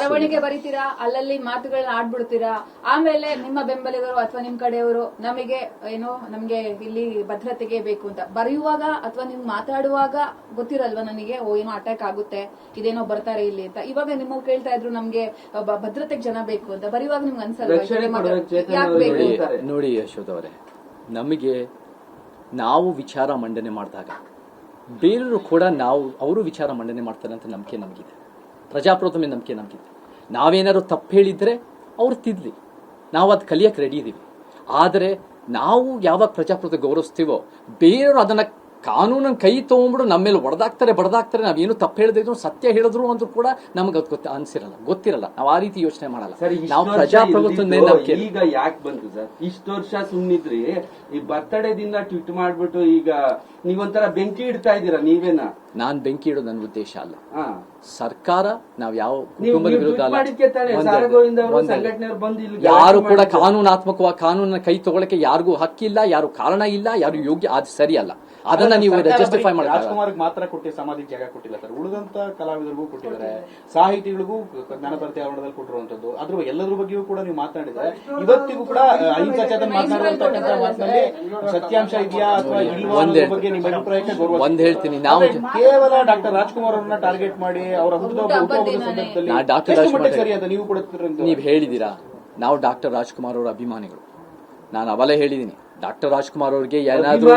ಬರವಣಿಗೆ ಬರೀತೀರಾ, ಅಲ್ಲಲ್ಲಿ ಮಾತುಗಳನ್ನ ಆಡ್ಬಿಡ್ತೀರಾ, ಆಮೇಲೆ ನಿಮ್ಮ ಬೆಂಬಲಿಗರು ಅಥವಾ ನಿಮ್ ಕಡೆಯವರು ನಮ್ಗೆ ಇಲ್ಲಿ ಭದ್ರತೆಗೆ ಬೇಕು ಅಂತ ಬರೆಯುವಾಗ ಅಥವಾ ನೀವು ಮಾತಾಡುವಾಗ ಗೊತ್ತಿರಲ್ವಾ ನನಗೆ ಏನೋ ಅಟ್ಯಾಕ್ ಆಗುತ್ತೆ, ಇದೇನೋ ಬರ್ತಾರೆ ಇಲ್ಲಿ ಅಂತ. ಇವಾಗ ನಿಮ್ಮವ್ ಕೇಳ್ತಾ ಇದ್ರು ನಮ್ಗೆ ಭದ್ರತೆಗೆ ಜನ ಬೇಕು ಅಂತ, ಬರೆಯುವಾಗ ನಿಮ್ಗೆ ಅನ್ಸಲ್ವಾ ಯಾಕೆ ಬೇಕು? ನೋಡಿ ಯಶೋಧ ಅವರೇ, ನಮಗೆ ನಾವು ವಿಚಾರ ಮಂಡನೆ ಮಾಡಿದಾಗ ಬೇರೆಯವರು ಕೂಡ ಅವರು ವಿಚಾರ ಮಂಡನೆ ಮಾಡ್ತಾರೆ ಅಂತ ನಂಬಿಕೆ ನಮಗಿದೆ. ಪ್ರಜಾಪ್ರಭುತ್ವ ಮೇಲೆ ನಂಬಿಕೆ ನಮಗಿದೆ. ನಾವೇನಾದ್ರು ತಪ್ಪು ಹೇಳಿದ್ರೆ ಅವ್ರು ತಿದ್ಲಿ, ನಾವು ಅದು ಕಲಿಯಕ್ಕೆ ರೆಡಿ ಇದೀವಿ. ಆದರೆ ನಾವು ಯಾವಾಗ ಪ್ರಜಾಪ್ರಭುತ್ವ ಗೌರವಿಸ್ತೀವೋ ಬೇರೆಯವರು ಅದನ್ನ ಕಾನೂನನ್ನು ಕೈ ತಗೊಂಡ್ಬಿಡು ನಮ್ಮ ಮೇಲೆ ಬಡದಾಕ್ತಾರೆ. ನಾವೇನು ತಪ್ಪು ಹೇಳಿದ್ರು ಸತ್ಯ ಹೇಳಿದ್ರು ಅಂತ ಕೂಡ ನಮ್ಗೆ ಅನ್ಸಿರಲ್ಲ, ಗೊತ್ತಿರಲ್ಲ. ನಾವು ಆ ರೀತಿ ಯೋಚನೆ ಮಾಡಲ್ಲ. ನಾವು ಪ್ರಜಾಪ್ರಭುತ್ವದ ಮೇಲೆ ನಂಬಿಕೆ. ಈಗ ಯಾಕೆ ಬಂತು ಸರ್ ಇಷ್ಟು ವರ್ಷ ಸುಮ್ಮನಿದ್ರಿ? ಈ ಬರ್ತಡೇ ದಿನ ಟ್ವೀಟ್ ಮಾಡ್ಬಿಟ್ಟು ಈಗ ನೀವೊಂಥರ ಬೆಂಕಿ ಇಡ್ತಾ ಇದ್ದೀರಾ. ನೀವೇನಾ? ನಾನ್ ಬೆಂಕಿ ಇಡೋದು ನನ್ನ ಉದ್ದೇಶ ಅಲ್ಲ. ಸರ್ಕಾರ ನಾವ್ ಯಾವ ಕುಟುಂಬದ ವಿರುದ್ಧ ಯಾರು ಕೂಡ ಕಾನೂನಾತ್ಮಕವಾಗಿ ಕಾನೂನನ್ನ ಕೈ ತಗೊಳಕ್ಕೆ ಯಾರಿಗೂ ಹಕ್ಕಿಲ್ಲ, ಯಾರು ಕಾರಣ ಇಲ್ಲ, ಯಾರು ಯೋಗ್ಯ. ಅದು ಸರಿಯಲ್ಲ. ಅದನ್ನ ನೀವು ಜಸ್ಟಿಫೈ ಮಾಡಿ. ರಾಜ್ಕುಮಾರ್ಗೆ ಮಾತ್ರ ಕೊಟ್ಟಿ ಸಮಾಧಿಗೆ ಜಾಗ ಕೊಟ್ಟಿಲ್ಲ ಸರ್, ಉಳಿದಂತ ಕಲಾವಿದರಿಗೂ ಕೊಟ್ಟಿದ್ದಾರೆ, ಸಾಹಿತಿಗಳಿಗೂ ಜ್ಞಾನಭಾರತಿ ಆವರಣದಲ್ಲಿ ಕೊಟ್ಟಿರುವಂತದ್ದು. ಅದ್ರ ಎಲ್ಲದ್ರ ಬಗ್ಗೆಯೂ ಕೂಡ ನೀವು ಮಾತನಾಡಿದ್ರೆ ಇವತ್ತಿಗೂ ಕೂಡ ಅಹಿಂಸಾ ಚೇತನ ಮಾತನಾಡಿರ್ತಕ್ಕಂಥ ಮಾತಿನಲ್ಲಿ ಸತ್ಯಾಂಶ ಇದೆಯಾ ಅಥವಾ ಇಲ್ವಾ ಅನ್ನೋದ್ರ ಬಗ್ಗೆ ನಿಮ್ಮ ಅಭಿಪ್ರಾಯಕ್ಕೆ ಗೌರವ. ಒಂದ್ ಹೇಳ್ತೀನಿ, ನಾವು ಕೇವಲ ಡಾಕ್ಟರ್ ರಾಜ್ಕುಮಾರ್ ಅವರನ್ನ ಟಾರ್ಗೆಟ್ ಮಾಡಿ ಅವರ ಹುಟ್ಟುಹಬ್ಬದ ಸಂದರ್ಭದಲ್ಲಿ ಸರಿ ಅಂತ ನೀವು ಕೂಡ ನೀವು ಹೇಳಿದೀರಾ. ನಾವು ಡಾಕ್ಟರ್ ರಾಜ್ಕುಮಾರ್ ಅವರ ಅಭಿಮಾನಿಗಳು. ನಾನು ಅವಲೇ ಹೇಳಿದೀನಿ, ಡಾಕ್ಟರ್ ರಾಜ್ಕುಮಾರ್ ಅವರಿಗೆ ಏನಾದ್ರು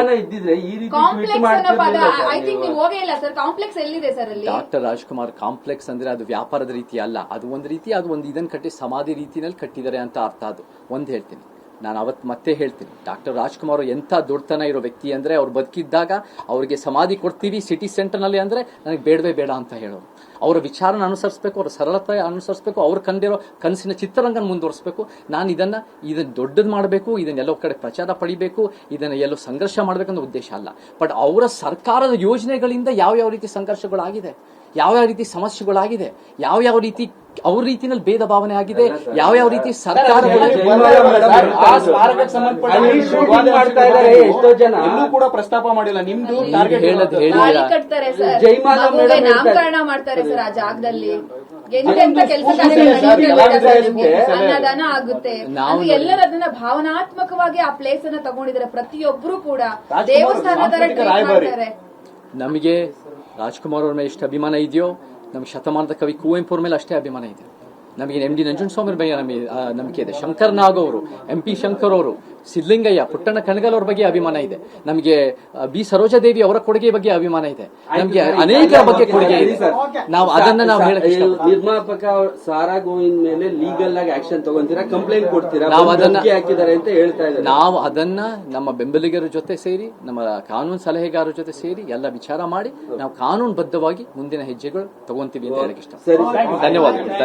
ಡಾಕ್ಟರ್ ರಾಜ್ಕುಮಾರ್ ಕಾಂಪ್ಲೆಕ್ಸ್ ಅಂದ್ರೆ ಅದು ವ್ಯಾಪಾರದ ರೀತಿ ಅಲ್ಲ, ಅದು ಒಂದು ರೀತಿ, ಅದು ಒಂದು ಇದನ್ನ ಕಟ್ಟಿ ಸಮಾಧಿ ರೀತಿನಲ್ಲಿ ಕಟ್ಟಿದ್ದಾರೆ ಅಂತ ಅರ್ಥ. ಅದು ಒಂದ್ ಹೇಳ್ತೀನಿ. ನಾನು ಅವತ್ತು ಮತ್ತೆ ಹೇಳ್ತೀನಿ, ಡಾಕ್ಟರ್ ರಾಜ್ಕುಮಾರ್ ಎಂಥ ದೊಡ್ಡತನ ಇರೋ ವ್ಯಕ್ತಿ ಅಂದ್ರೆ ಅವ್ರು ಬದುಕಿದ್ದಾಗ ಅವ್ರಿಗೆ ಸಮಾಧಿ ಕೊಡ್ತೀವಿ ಸಿಟಿ ಸೆಂಟರ್ ನಲ್ಲಿ ಅಂದ್ರೆ ನನಗೆ ಬೇಡವೇ ಬೇಡ ಅಂತ ಹೇಳೋರು. ಅವರ ವಿಚಾರನ ಅನುಸರಿಸಬೇಕು, ಅವರ ಸರಳತೆ ಅನುಸರಿಸಬೇಕು, ಅವ್ರು ಕಂಡಿರೋ ಕನಸಿನ ಚಿತ್ರರಂಗನ ಮುಂದುವರಿಸಬೇಕು. ನಾನು ಇದನ್ನ ದೊಡ್ಡದು ಮಾಡಬೇಕು, ಇದನ್ನೆಲ್ಲೋ ಕಡೆ ಪ್ರಚಾರ ಪಡಿಬೇಕು, ಇದನ್ನ ಎಲ್ಲೋ ಸಂಘರ್ಷ ಮಾಡಬೇಕನ್ನೋ ಉದ್ದೇಶ ಅಲ್ಲ. ಬಟ್ ಅವರ ಸರ್ಕಾರದ ಯೋಜನೆಗಳಿಂದ ಯಾವ ರೀತಿ ಸಂಘರ್ಷಗಳಾಗಿದೆ, ಯಾವ ರೀತಿ ಸಮಸ್ಯೆಗಳಾಗಿದೆ, ಯಾವ ರೀತಿ ಅವ್ರ ರೀತಿನಲ್ಲಿ ಭೇದ ಭಾವನೆ ಆಗಿದೆ, ಯಾವ ರೀತಿ ಸರ್ಕಾರ ಎಷ್ಟೋ ಜನ ಕೂಡ ಪ್ರಸ್ತಾಪ ಮಾಡಿಲ್ಲ. ನಿಮ್ದು ನಾಮಕರಣ ಮಾಡ್ತಾರೆ ಸರ್ ಆ ಜಾಗದಲ್ಲಿ, ಅನ್ನದಾನ ಆಗುತ್ತೆ. ಎಲ್ಲರೂ ಅದನ್ನ ಭಾವನಾತ್ಮಕವಾಗಿ ಆ ಪ್ಲೇಸ್ ಅನ್ನ ತಗೊಂಡಿದ್ದಾರೆ. ಪ್ರತಿಯೊಬ್ಬರು ಕೂಡ ದೇವಸ್ಥಾನ ತರ ಟ್ರೀಟ್ ಮಾಡ್ತಾರೆ. ನಮಗೆ ರಾಜ್ಕುಮಾರ್ ಅವ್ರ ಮೇಲೆ ಎಷ್ಟು ಅಭಿಮಾನ ಇದೆಯೋ ನಮ್ಗೆ ಶತಮಾನದ ಕವಿ ಕುವೆಂಪು ಅವ್ರ ಮೇಲೆ ಅಷ್ಟೇ ಅಭಿಮಾನ ಇದೆ. ನಮಗೆ ಎಂ ಡಿ ನಂಜುಂಡಸ್ವಾಮಿ ಬಗ್ಗೆ ನಂಬಿಕೆ ಇದೆ. ಶಂಕರ್ ನಾಗ್ ಅವರು, MP ಶಂಕರ್ ಅವರು, ಸಿದ್ದಲಿಂಗಯ್ಯ, ಪುಟ್ಟಣ್ಣ ಕಣಗಲ್ ಅವ್ರ ಬಗ್ಗೆ ಅಭಿಮಾನ ಇದೆ. ನಮಗೆ ಬಿ ಸರೋಜಾದೇವಿ ಅವರ ಕೊಡುಗೆ ಬಗ್ಗೆ ಅಭಿಮಾನ ಇದೆ. ನಮಗೆ ಅನೇಕರ ಬಗ್ಗೆ ಕೊಡುಗೆ ಇದೆ. ನಾವು ಅದನ್ನ ನಾವು ನಿರ್ಮಾಪಕ ಸಾರಾ ಗೋವಿಂದ್ ಮೇಲೆ ಲೀಗಲ್ ಆಗಿ ಆಕ್ಷನ್ ತಗೊಂತೀರಾ, ಕಂಪ್ಲೇಂಟ್ ಕೊಡ್ತೀರಾ, ನಾವು ಅದನ್ನ ಹಾಕಿದ್ದಾರೆ ಅಂತ ಹೇಳ್ತಾ ಇದ್ದಾರೆ. ನಾವು ಅದನ್ನ ನಮ್ಮ ಬೆಂಬಲಿಗರ ಜೊತೆ ಸೇರಿ, ನಮ್ಮ ಕಾನೂನು ಸಲಹೆಗಾರರ ಜೊತೆ ಸೇರಿ ಎಲ್ಲ ವಿಚಾರ ಮಾಡಿ ನಾವು ಕಾನೂನು ಬದ್ಧವಾಗಿ ಮುಂದಿನ ಹೆಜ್ಜೆಗಳು ತಗೊಂತೀವಿ ಅಂತ ಹೇಳಕ್ ಇಷ್ಟ. ಧನ್ಯವಾದಗಳು.